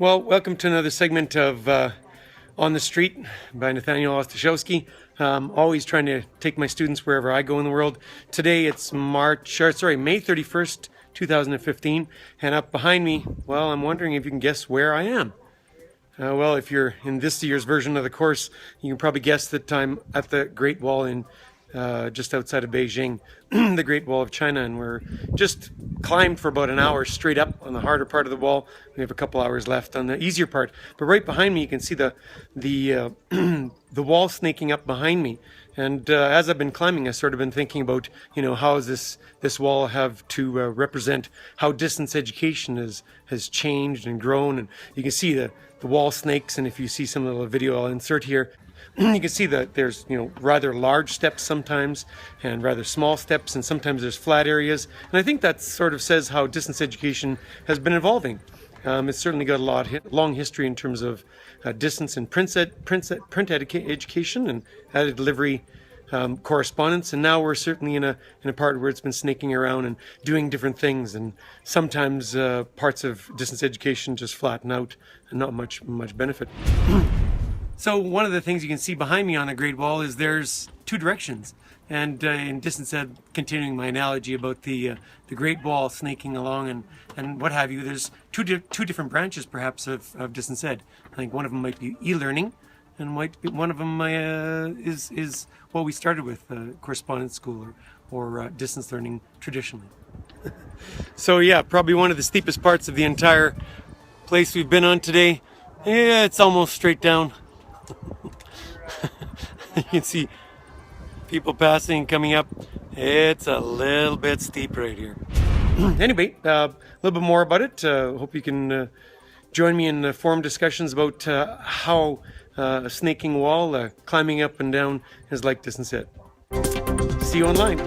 Well, welcome to another segment of On the Street by Nathaniel Ostashowski. Always trying to take my students wherever I go in the world. Today it's May 31st, 2015, and up behind me, well, I'm wondering if you can guess where I am. Well, if you're in this year's version of the course, you can probably guess that I'm at the Great Wall in just outside of Beijing, the Great Wall of China, and we're just climbed for about an hour straight up on the harder part of the wall. We have a couple hours left on the easier part, but right behind me you can see the the wall snaking up behind me. And as I've been climbing, I've sort of been thinking about, how does this wall have to represent how distance education has changed and grown. And you can see the wall snakes, and if you see some of the video I'll insert here, you can see that there's rather large steps sometimes and rather small steps, and sometimes there's flat areas, and I think that sort of says how distance education has been evolving. It's certainly got a long history in terms of distance and print education and added delivery correspondence, and now we're certainly in a part where it's been snaking around and doing different things, and sometimes parts of distance education just flatten out and not much benefit. So one of the things you can see behind me on the Great Wall is there's two directions. And in distance ed, continuing my analogy about the Great Wall snaking along and what have you, there's two different branches perhaps of distance ed. I think one of them might be e-learning, and one of them is what we started with, correspondence school or distance learning traditionally. So yeah, probably one of the steepest parts of the entire place we've been on today. Yeah, it's almost straight down. You can see people passing and coming up. It's a little bit steep right here. Anyway, a little bit more about it. Hope you can join me in forum discussions about how a snaking wall, climbing up and down is like distance ed. See you online.